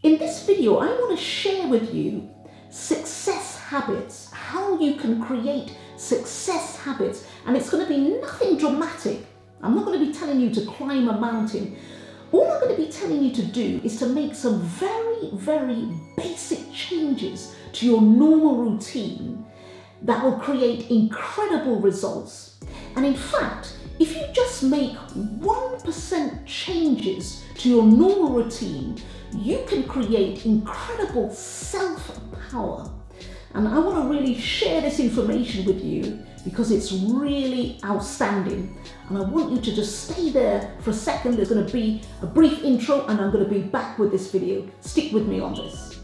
In this video, I want to share with you success habits, how you can create success habits, and it's going to be nothing dramatic. I'm not going to be telling you to climb a mountain. All I'm going to be telling you to do is to make some very, very basic changes to your normal routine that will create incredible results. And in fact, if you just make 1% changes to your normal routine, you can create incredible self-power. And I want to really share this information with you because it's really outstanding. And I want you to just stay there for a second. There's going to be a brief intro and I'm going to be back with this video. Stick with me on this.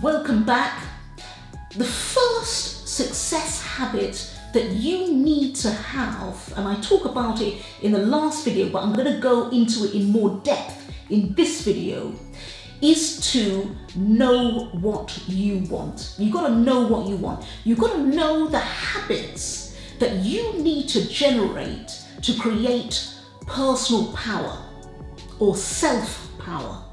Welcome back. The first success habit that you need to have, and I talk about it in the last video, but I'm going to go into it in more depth in this video, is to know what you want. You've got to know what you want. You've got to know the habits that you need to generate to create personal power or self-power.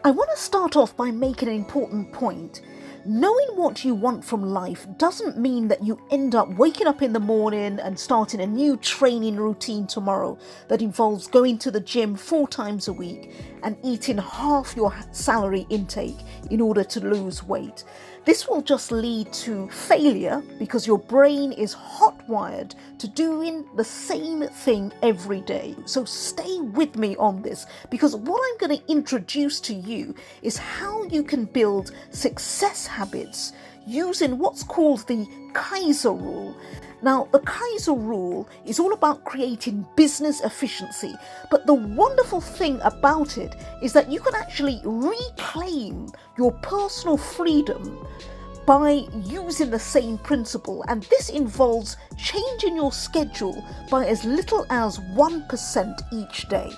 I want to start off by making an important point. Knowing what you want from life doesn't mean that you end up waking up in the morning and starting a new training routine tomorrow that involves going to the gym 4 times a week and eating half your salary intake in order to lose weight. This will just lead to failure because your brain is hot-wired to doing the same thing every day. So stay with me on this, because what I'm going to introduce to you is how you can build success habits using what's called the Kaiser rule. Now, the Kaiser rule is all about creating business efficiency, but the wonderful thing about it is that you can actually reclaim your personal freedom by using the same principle, and this involves changing your schedule by as little as 1% each day.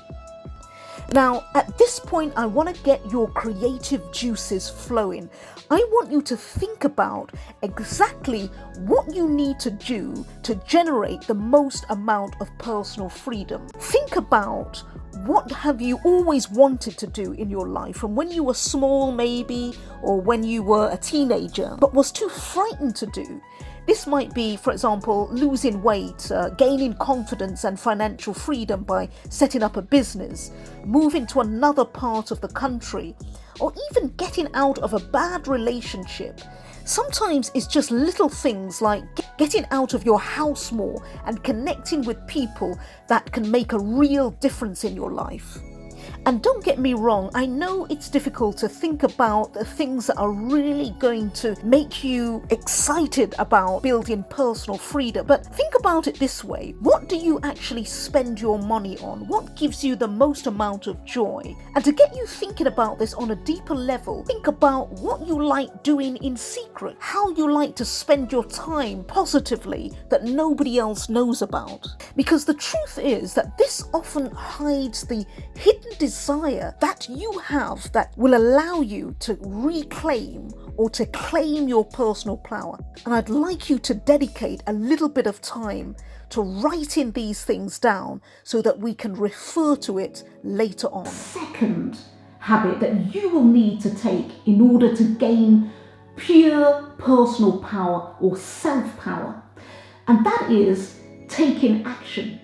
Now, at this point, I want to get your creative juices flowing. I want you to think about exactly what you need to do to generate the most amount of personal freedom. Think about what have you always wanted to do in your life, from when you were small maybe, or when you were a teenager, but was too frightened to do. This might be, for example, losing weight, gaining confidence and financial freedom by setting up a business, moving to another part of the country, or even getting out of a bad relationship. Sometimes it's just little things like getting out of your house more and connecting with people that can make a real difference in your life. And don't get me wrong, I know it's difficult to think about the things that are really going to make you excited about building personal freedom. But think about it this way. What do you actually spend your money on? What gives you the most amount of joy? And to get you thinking about this on a deeper level, think about what you like doing in secret, how you like to spend your time positively that nobody else knows about. Because the truth is that this often hides the hidden desire that you have that will allow you to reclaim or to claim your personal power. And I'd like you to dedicate a little bit of time to writing these things down so that we can refer to it later on. Second habit that you will need to take in order to gain pure personal power or self-power, and that is taking action.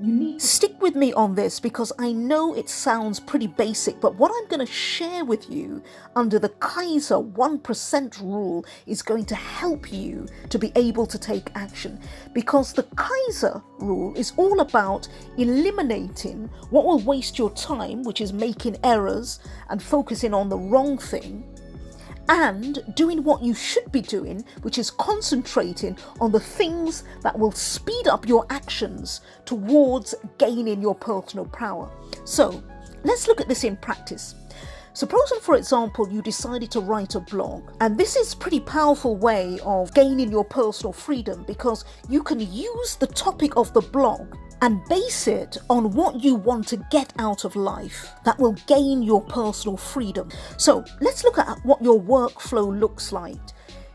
You need to stick with me on this because I know it sounds pretty basic, but what I'm going to share with you under the Kaiser 1% rule is going to help you to be able to take action, because the Kaiser rule is all about eliminating what will waste your time, which is making errors and focusing on the wrong thing, and doing what you should be doing, which is concentrating on the things that will speed up your actions towards gaining your personal power. So let's look at this in practice. Supposing, for example, you decided to write a blog, and this is a pretty powerful way of gaining your personal freedom because you can use the topic of the blog and base it on what you want to get out of life that will gain your personal freedom. So let's look at what your workflow looks like.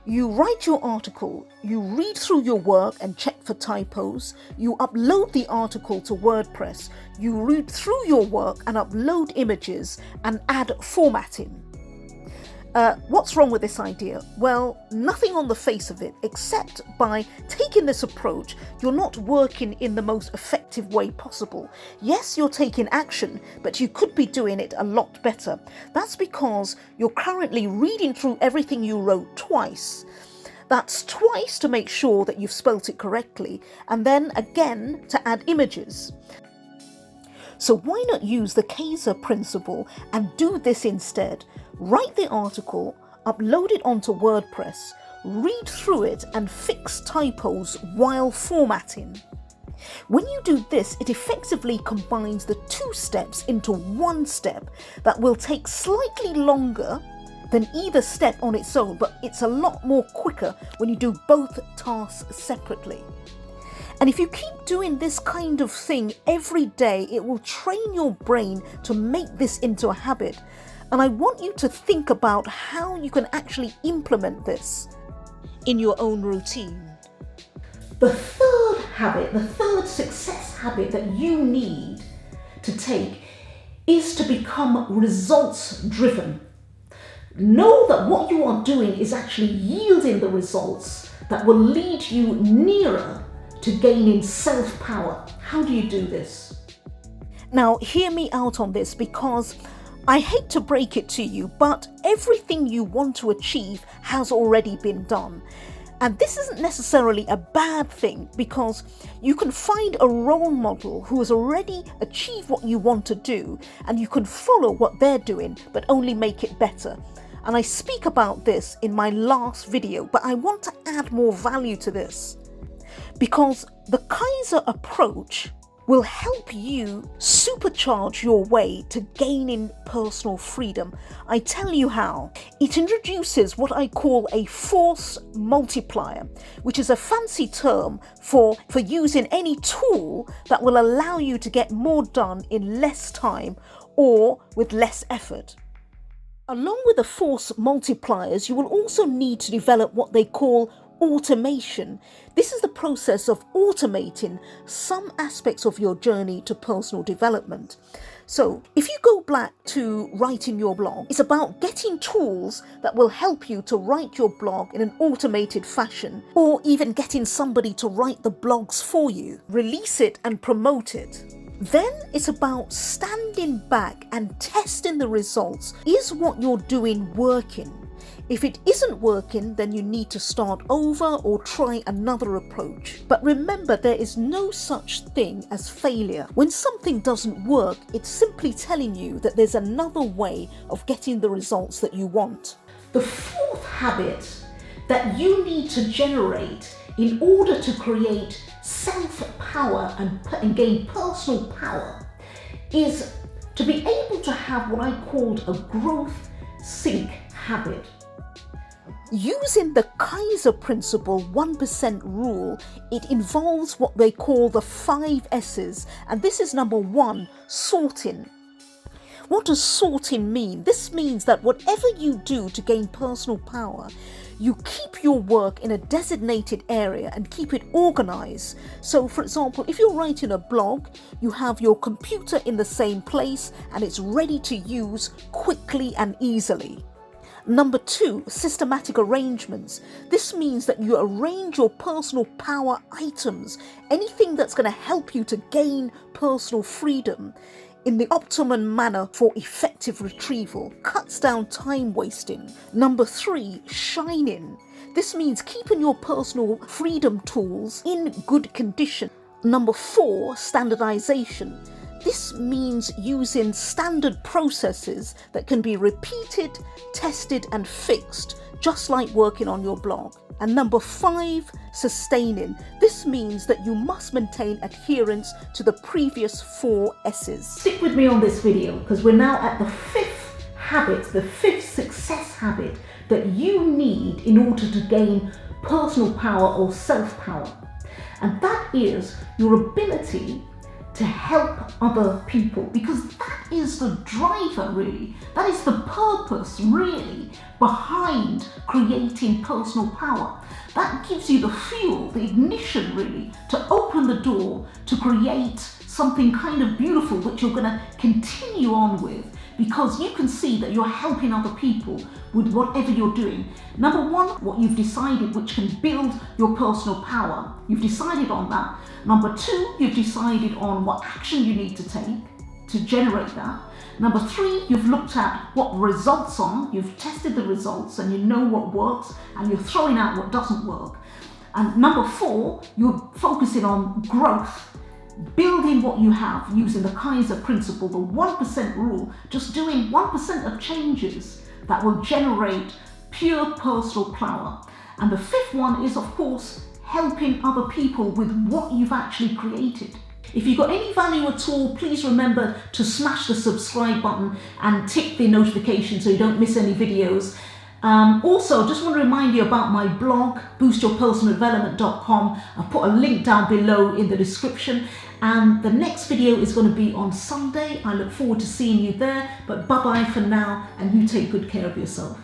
You write your article, you read through your work and check for typos, you upload the article to WordPress, you read through your work and upload images and add formatting. What's wrong with this idea? Well, nothing on the face of it, except by taking this approach, you're not working in the most effective way possible. Yes, you're taking action, but you could be doing it a lot better. That's because you're currently reading through everything you wrote twice. That's twice to make sure that you've spelt it correctly, and then again to add images. So why not use the Kaiser principle and do this instead? Write the article, upload it onto WordPress, read through it and fix typos while formatting. When you do this, it effectively combines the two steps into one step that will take slightly longer than either step on its own, but it's a lot more quicker when you do both tasks separately. And if you keep doing this kind of thing every day, it will train your brain to make this into a habit. And I want you to think about how you can actually implement this in your own routine. The third habit, the third success habit that you need to take is to become results driven. Know that what you are doing is actually yielding the results that will lead you nearer to gaining self-power. How do you do this? Now, hear me out on this, because I hate to break it to you, but everything you want to achieve has already been done. And this isn't necessarily a bad thing, because you can find a role model who has already achieved what you want to do, and you can follow what they're doing, but only make it better. And I speak about this in my last video, but I want to add more value to this, because the Kaiser approach will help you supercharge your way to gaining personal freedom. I tell you how. It introduces what I call a force multiplier, which is a fancy term for using any tool that will allow you to get more done in less time or with less effort. Along with the force multipliers, you will also need to develop what they call automation. This is the process of automating some aspects of your journey to personal development. So if you go back to writing your blog, it's about getting tools that will help you to write your blog in an automated fashion, or even getting somebody to write the blogs for you, release it and promote it. Then it's about standing back and testing the results. Is what you're doing working? If it isn't working, then you need to start over or try another approach. But remember, there is no such thing as failure. When something doesn't work, it's simply telling you that there's another way of getting the results that you want. The fourth habit that you need to generate in order to create self-power and gain personal power is to be able to have what I called a growth sync habit. Using the Kaiser principle 1% rule, it involves what they call the 5 S's, and this is number 1, sorting. What does sorting mean? This means that whatever you do to gain personal power, you keep your work in a designated area and keep it organized. So for example, if you're writing a blog, you have your computer in the same place and it's ready to use quickly and easily. Number 2, systematic arrangements. This means that you arrange your personal power items, anything that's going to help you to gain personal freedom, in the optimum manner for effective retrieval. Cuts down time wasting. Number 3, shining. This means keeping your personal freedom tools in good condition. Number 4, standardization. This means using standard processes that can be repeated, tested and fixed, just like working on your blog. And number 5, sustaining. This means that you must maintain adherence to the previous 4 S's. Stick with me on this video, because we're now at the 5th habit, the 5th success habit that you need in order to gain personal power or self-power. And that is your ability to help other people, because that is the driver really. That is the purpose really behind creating personal power. That gives you the fuel, the ignition really, to open the door to create something kind of beautiful which you're going to continue on with, because you can see that you're helping other people with whatever you're doing. Number one, what you've decided which can build your personal power. You've decided on that. Number two, you've decided on what action you need to take to generate that. Number three, you've looked at what results are. You've tested the results and you know what works, and you're throwing out what doesn't work. And number four, you're focusing on growth. Building what you have using the Kaiser principle, the 1% rule, just doing 1% of changes that will generate pure personal power. And the fifth one is, of course, helping other people with what you've actually created. If you got any value at all, please remember to smash the subscribe button and tick the notification so you don't miss any videos. Also, just want to remind you about my blog, boostyourpersonaldevelopment.com. I've put a link down below in the description, and the next video is going to be on Sunday. I look forward to seeing you there, but bye-bye for now, and you take good care of yourself.